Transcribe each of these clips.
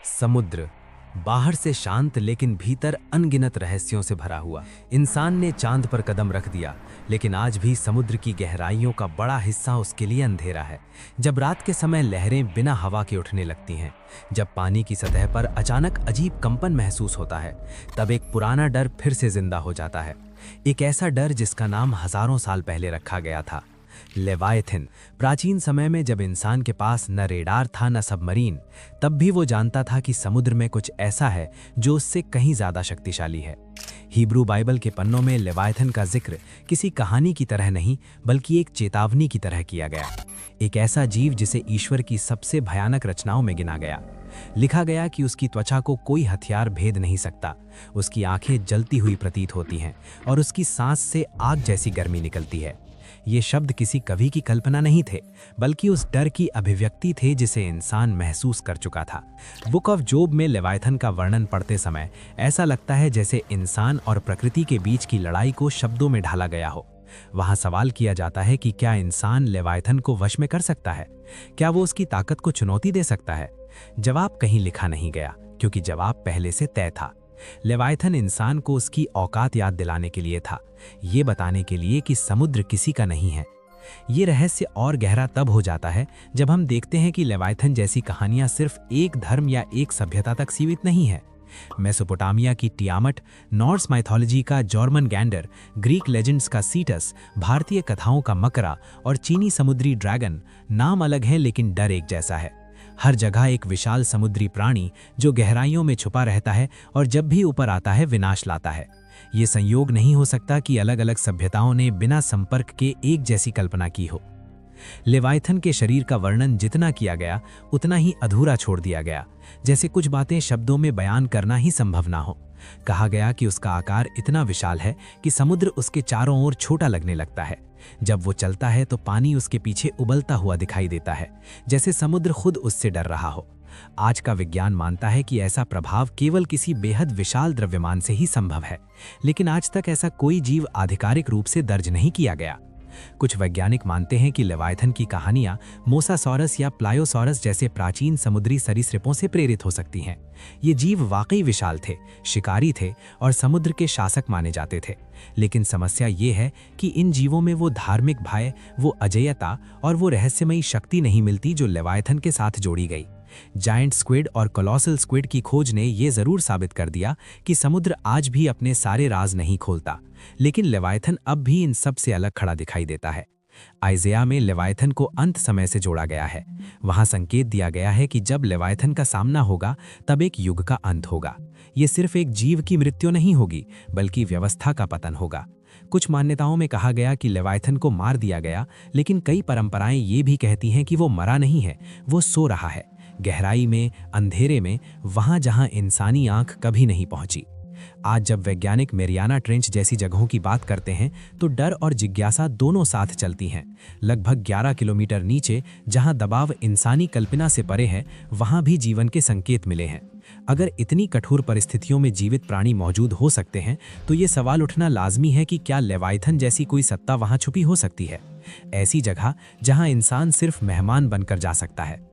समुद्र बाहर से शांत लेकिन भीतर अनगिनत रहस्यों से भरा हुआ। इंसान ने चांद पर कदम रख दिया, लेकिन आज भी समुद्र की गहराइयों का बड़ा हिस्सा उसके लिए अंधेरा है। जब रात के समय लहरें बिना हवा के उठने लगती हैं, जब पानी की सतह पर अचानक अजीब कंपन महसूस होता है, तब एक पुराना डर फिर से जिंदा हो जाता है। एक ऐसा डर जिसका नाम हजारों साल पहले रखा गया था, लेवायथिन। प्राचीन समय में जब इंसान के पास न रेडार था न सबमरीन, तब भी वो जानता था कि समुद्र में कुछ ऐसा है जो उससे कहीं ज्यादा शक्तिशाली है। हिब्रू बाइबल के पन्नों में लेवायथिन का जिक्र किसी कहानी की तरह नहीं, बल्कि एक चेतावनी की तरह किया गया। एक ऐसा जीव जिसे ईश्वर की सबसे भयानक रचनाओं में गिना गया। लिखा गया कि उसकी त्वचा को कोई हथियार भेद नहीं सकता, उसकी आंखें जलती हुई प्रतीत होती हैं और उसकी सांस से आग जैसी गर्मी निकलती है। ये शब्द किसी कवि की कल्पना नहीं थे, बल्कि उस डर की अभिव्यक्ति थे जिसे इंसान महसूस कर चुका था। बुक ऑफ जोब में लेवायथन का वर्णन पढ़ते समय ऐसा लगता है जैसे इंसान और प्रकृति के बीच की लड़ाई को शब्दों में ढाला गया हो। वहां सवाल किया जाता है कि क्या इंसान लेवायथन को वश में कर सकता है? क्या वो उसकी ताकत को चुनौती दे सकता है? जवाब कहीं लिखा नहीं गया, क्योंकि जवाब पहले से तय था। लेवायथन इंसान को उसकी औकात याद दिलाने के लिए था, ये बताने के लिए कि समुद्र किसी का नहीं है। ये रहस्य और गहरा तब हो जाता है जब हम देखते हैं कि लेवायथन जैसी कहानियां सिर्फ एक धर्म या एक सभ्यता तक सीमित नहीं है। मेसोपोटामिया की टियामट, नॉर्स माइथोलॉजी का जॉर्मन गैंडर, ग्रीक लेजेंड्स का सीटस, भारतीय कथाओं का मकरा और चीनी समुद्री ड्रैगन, नाम अलग है लेकिन डर एक जैसा है। हर जगह एक विशाल समुद्री प्राणी जो गहराइयों में छुपा रहता है और जब भी ऊपर आता है विनाश लाता है। ये संयोग नहीं हो सकता कि अलग अलग सभ्यताओं ने बिना संपर्क के एक जैसी कल्पना की हो। लेवायथन के शरीर का वर्णन जितना किया गया उतना ही अधूरा छोड़ दिया गया, जैसे कुछ बातें शब्दों में बयान करना ही संभव ना हो। कहा गया कि उसका आकार इतना विशाल है कि समुद्र उसके चारों ओर छोटा लगने लगता है। जब वो चलता है तो पानी उसके पीछे उबलता हुआ दिखाई देता है, जैसे समुद्र खुद उससे डर रहा हो। आज का विज्ञान मानता है कि ऐसा प्रभाव केवल किसी बेहद विशाल द्रव्यमान से ही संभव है, लेकिन आज तक ऐसा कोई जीव आधिकारिक रूप से दर्ज नहीं किया गया। कुछ वैज्ञानिक मानते हैं कि लेवायथन की कहानियां मोसासॉरस या प्लायोसॉरस जैसे प्राचीन समुद्री सरीसृपों से प्रेरित हो सकती हैं। ये जीव वाकई विशाल थे, शिकारी थे और समुद्र के शासक माने जाते थे। लेकिन समस्या ये है कि इन जीवों में वो धार्मिक भय, वो अजेयता और वो रहस्यमयी शक्ति नहीं मिलती जो लेवायथन के साथ जोड़ी गई। जायंट स्क्विड और कोलोसल स्क्विड की खोज ने ये जरूर साबित कर दिया कि समुद्र आज भी अपने सारे राज नहीं खोलता, लेकिन लेवायथन अब भी इन सब से अलग खड़ा दिखाई देता है। आइज़िया में लेवायथन को अंत समय से जोड़ा गया है। वहां संकेत दिया गया है कि जब लेवायथन का सामना होगा तब एक युग का अंत होगा। ये सिर्फ एक जीव की मृत्यु नहीं होगी, बल्कि व्यवस्था का पतन होगा। कुछ मान्यताओं में कहा गया कि लेवायथन को मार दिया गया, लेकिन कई परंपराएं ये भी कहती हैं कि वो मरा नहीं है, वो सो रहा है, गहराई में, अंधेरे में, वहां जहां इंसानी आंख कभी नहीं पहुंची। आज जब वैज्ञानिक मेरियाना ट्रेंच जैसी जगहों की बात करते हैं तो डर और जिज्ञासा दोनों साथ चलती हैं। लगभग 11 किलोमीटर नीचे, जहां दबाव इंसानी कल्पना से परे है, वहां भी जीवन के संकेत मिले हैं। अगर इतनी कठोर परिस्थितियों में जीवित प्राणी मौजूद हो सकते हैं, तो ये सवाल उठना लाजमी है कि क्या लेवायथन जैसी कोई सत्ता वहां छुपी हो सकती है, ऐसी जगह जहां इंसान सिर्फ मेहमान बनकर जा सकता है।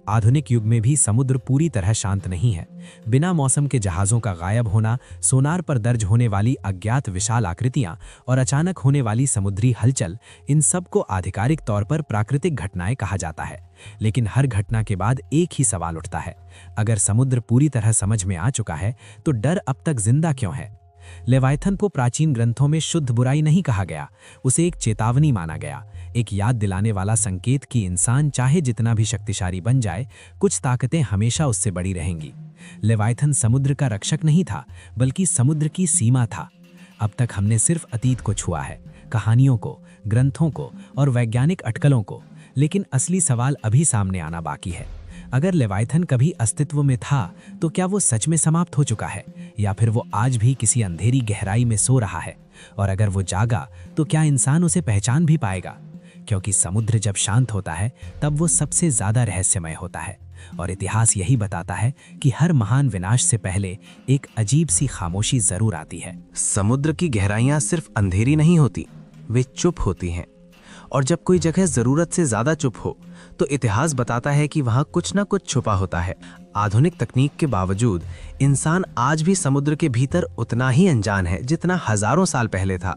आधुनिक युग में भी समुद्र पूरी तरह शांत नहीं है। बिना मौसम के जहाज़ों का गायब होना, सोनार पर दर्ज होने वाली अज्ञात विशाल आकृतियां और अचानक होने वाली समुद्री हलचल, इन सब को आधिकारिक तौर पर प्राकृतिक घटनाएं कहा जाता है। लेकिन हर घटना के बाद एक ही सवाल उठता है, अगर समुद्र पूरी तरह समझ में आ चुका है तो डर अब तक जिंदा क्यों है? लेवायथन को प्राचीन ग्रंथों में शुद्ध बुराई नहीं कहा गया, उसे एक चेतावनी माना गया, एक याद दिलाने वाला संकेत कि इंसान चाहे जितना भी शक्तिशाली बन जाए, कुछ ताकतें हमेशा उससे बड़ी रहेंगी। लेवायथन समुद्र का रक्षक नहीं था, बल्कि समुद्र की सीमा था। अब तक हमने सिर्फ अतीत को छुआ है, कहानियों को, ग्रंथों को और वैज्ञानिक अटकलों को, लेकिन असली सवाल अभी सामने आना बाकी है। अगर लेवायथन कभी अस्तित्व में था, तो क्या वो सच में समाप्त हो चुका है, या फिर वो आज भी किसी अंधेरी गहराई में सो रहा है? और अगर वो जागा, तो क्या इंसान उसे पहचान भी पाएगा? क्योंकि समुद्र जब शांत होता है, तब वो सबसे ज्यादा रहस्यमय होता है। और इतिहास यही बताता है कि हर महान विनाश से पहले एक अजीब सी खामोशी जरूर आती है। समुद्र की गहराइयां सिर्फ अंधेरी नहीं होती, वे चुप होती हैं। और जब कोई जगह जरूरत से ज्यादा चुप हो, तो इतिहास बताता है कि वहां कुछ ना कुछ छुपा होता है। आधुनिक तकनीक के बावजूद इंसान आज भी समुद्र के भीतर उतना ही अनजान है जितना हजारों साल पहले था।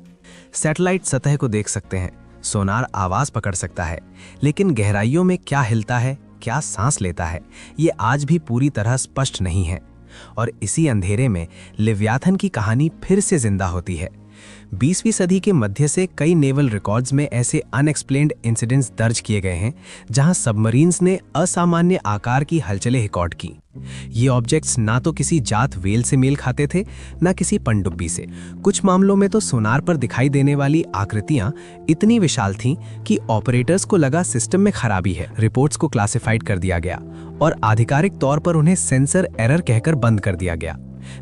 सैटेलाइट सतह को देख सकते हैं, सोनार आवाज पकड़ सकता है, लेकिन गहराइयों में क्या हिलता है, क्या सांस लेता है, ये आज भी पूरी तरह स्पष्ट नहीं है। और इसी अंधेरे में लिव्याथन की कहानी फिर से जिंदा होती है। 20वीं सदी के मध्य से कई नेवल रिकॉर्ड्स में ऐसे अनएक्सप्लेन्ड इंसिडेंट्स दर्ज किए गए हैं जहां सबमरीन्स ने असामान्य आकार की हलचलें रिकॉर्ड की। ये ऑब्जेक्ट्स ना तो किसी जात व्हेल से मेल खाते थे, ना किसी पनडुब्बी से। कुछ मामलों में तो सोनार पर दिखाई देने वाली आकृतियां इतनी विशाल थीं कि ऑपरेटर्स को लगा सिस्टम में खराबी है। रिपोर्ट्स को क्लासिफाइड कर दिया गया और आधिकारिक तौर पर उन्हें सेंसर एरर कहकर बंद कर दिया गया।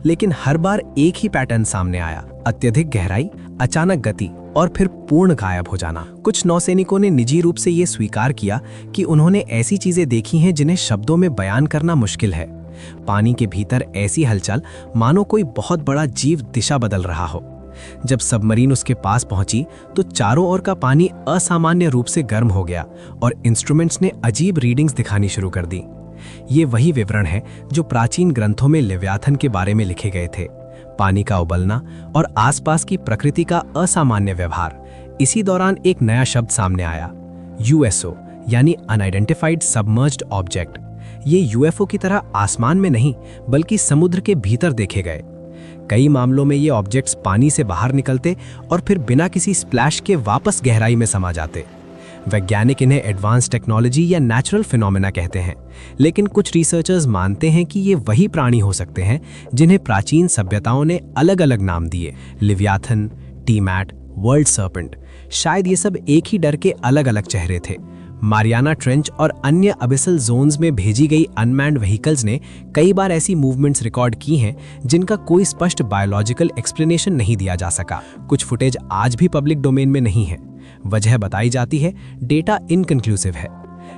लेकिन हर बार एक ही पैटर्न सामने आया, अत्यधिक गहराई, अचानक गति और फिर पूर्ण गायब हो जाना। कुछ नौसैनिकों ने निजी रूप से ये स्वीकार किया कि उन्होंने ऐसी चीजें देखी हैं जिन्हें शब्दों में बयान करना मुश्किल है। पानी के भीतर ऐसी हलचल मानो कोई बहुत बड़ा जीव दिशा बदल रहा हो। जब सबमरीन उसके पास पहुंची तो चारों ओर का पानी असामान्य रूप से गर्म हो गया और इंस्ट्रूमेंट्स ने अजीब रीडिंग्स दिखानी शुरू कर दी। ये वही विवरण है जो प्राचीन ग्रंथों में लिव्याथन के बारे में लिखे गए थे। पानी का उबलना और आसपास की प्रकृति का असामान्य व्यवहार। इसी दौरान एक नया शब्द सामने आया, USO यानी अनआइडेंटिफाइड सबमर्ज्ड ऑब्जेक्ट। ये UFO की तरह आसमान में नहीं बल्कि समुद्र के भीतर देखे गए। कई मामलों में ये ऑब्जेक्ट्स पानी से बाहर निकलते और फिर बिना किसी स्प्लैश के वापस गहराई में समा जाते। वैज्ञानिक इन्हें एडवांस टेक्नोलॉजी या नेचुरल फिनोमेना कहते हैं, लेकिन कुछ रिसर्चर्स मानते हैं कि ये वही प्राणी हो सकते हैं जिन्हें प्राचीन सभ्यताओं ने अलग अलग नाम दिए, लिव्याथन, टीमैट, वर्ल्ड सर्पेंट। शायद ये सब एक ही डर के अलग अलग चेहरे थे। मारियाना ट्रेंच और अन्य अबिसल जोन्स में भेजी गई अनमैन्ड व्हीकल्स ने कई बार ऐसी मूवमेंट्स रिकॉर्ड की हैं जिनका कोई स्पष्ट बायोलॉजिकल एक्सप्लेनेशन नहीं दिया जा सका। कुछ फुटेज आज भी पब्लिक डोमेन में नहीं है। वजह बताई जाती है, डेटा इनकंक्लूसिव है।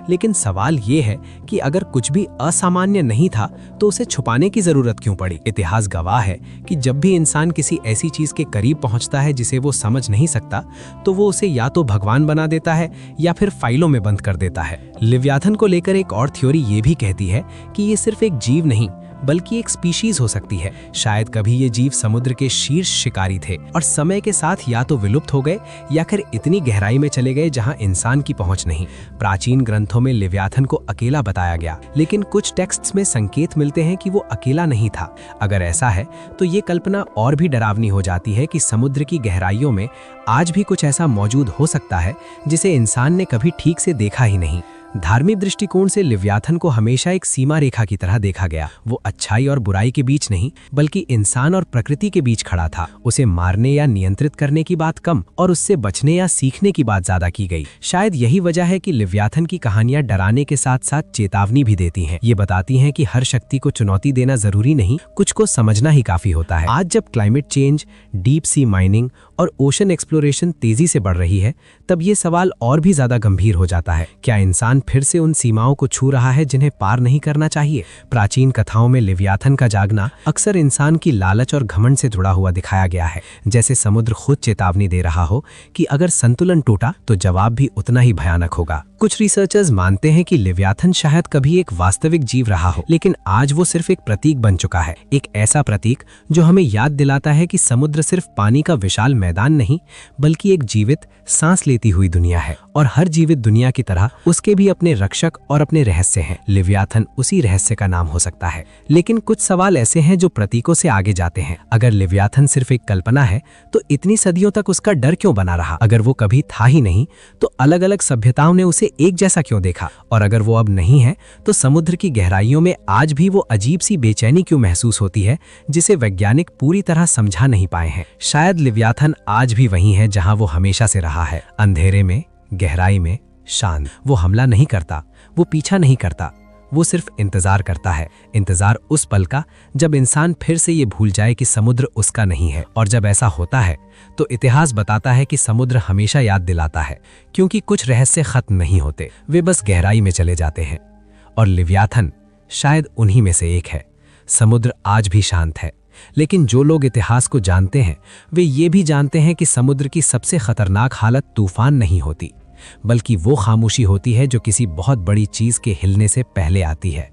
लेकिन सवाल ये है कि अगर कुछ भी असामान्य नहीं था तो उसे छुपाने की जरूरत क्यों पड़ी? इतिहास गवाह है कि जब भी इंसान किसी ऐसी चीज के करीब पहुंचता है जिसे वो समझ नहीं सकता, तो वो उसे या तो भगवान बना देता है या फिर फाइलों में बंद कर देता है। लिव्याथन को लेकर एक और थ्योरी ये भी कहती है कि ये सिर्फ एक जीव नहीं बल्कि एक स्पीशीज हो सकती है। शायद कभी ये जीव समुद्र के शीर्ष शिकारी थे और समय के साथ या तो विलुप्त हो गए या फिर इतनी गहराई में चले गए जहां इंसान की पहुंच नहीं। प्राचीन ग्रंथों में लिव्याथन को अकेला बताया गया, लेकिन कुछ टेक्स्ट्स में संकेत मिलते हैं कि वो अकेला नहीं था। अगर ऐसा है तो ये कल्पना और भी डरावनी हो जाती है कि समुद्र की गहराइयों में आज भी कुछ ऐसा मौजूद हो सकता है जिसे इंसान ने कभी ठीक से देखा ही नहीं। धार्मिक दृष्टिकोण से लिव्याथन को हमेशा एक सीमा रेखा की तरह देखा गया। वो अच्छाई और बुराई के बीच नहीं बल्कि इंसान और प्रकृति के बीच खड़ा था। उसे मारने या नियंत्रित करने की बात कम और उससे बचने या सीखने की बात ज्यादा की गई। शायद यही वजह है कि लिव्याथन की कहानियां डराने के साथ साथ चेतावनी भी देती हैं। ये बताती हैं कि हर शक्ति को चुनौती देना जरूरी नहीं, कुछ को समझना ही काफी होता है। आज जब climate change, deep sea mining और ओशन एक्सप्लोरेशन तेजी से बढ़ रही है, तब ये सवाल और भी ज्यादा गंभीर हो जाता है। क्या इंसान फिर से उन सीमाओं को छू रहा है जिन्हें पार नहीं करना चाहिए? प्राचीन कथाओं में लिव्याथन का जागना अक्सर इंसान की लालच और घमंड से जुड़ा हुआ दिखाया गया है, जैसे समुद्र खुद चेतावनी दे रहा हो कि अगर संतुलन टूटा तो जवाब भी उतना ही भयानक होगा। कुछ रिसर्चर्स मानते हैं कि लिव्याथन शायद कभी एक वास्तविक जीव रहा हो, लेकिन आज वो सिर्फ एक प्रतीक बन चुका है। एक ऐसा प्रतीक जो हमें याद दिलाता है कि समुद्र सिर्फ पानी का विशाल मैदान नहीं बल्कि एक जीवित, सांस लेती हुई दुनिया है और हर जीवित दुनिया की तरह उसके भी अपने रक्षक और अपने रहस्य हैं। लिव्याथन उसी रहस्य का नाम हो सकता है। लेकिन कुछ सवाल ऐसे हैं जो प्रतीकों से आगे जाते हैं। अगर लिव्याथन सिर्फ एक कल्पना है तो इतनी सदियों तक उसका डर क्यों बना रहा? अगर वो कभी था ही नहीं तो अलग अलग सभ्यताओं ने उसे एक जैसा क्यों देखा? और अगर वो अब नहीं है तो समुद्र की गहराइयों में आज भी वो अजीब सी बेचैनी क्यों महसूस होती है जिसे वैज्ञानिक पूरी तरह समझा नहीं पाए हैं? शायद लिव्याथन आज भी वही है जहां वो हमेशा से रहा है, अंधेरे में, गहराई में, शांत। वो हमला नहीं करता, वो पीछा नहीं करता, वो सिर्फ इंतजार करता है। इंतजार उस पल का जब इंसान फिर से ये भूल जाए कि समुद्र उसका नहीं है। और जब ऐसा होता है तो इतिहास बताता है कि समुद्र हमेशा याद दिलाता है, क्योंकि कुछ रहस्य खत्म नहीं होते, वे बस गहराई में चले जाते हैं। और लिव्याथन शायद उन्हीं में से एक है। समुद्र आज भी शांत है, लेकिन जो लोग इतिहास को जानते हैं वे ये भी जानते हैं कि समुद्र की सबसे खतरनाक हालत तूफान नहीं होती, बल्कि वो खामोशी होती है जो किसी बहुत बड़ी चीज के हिलने से पहले आती है।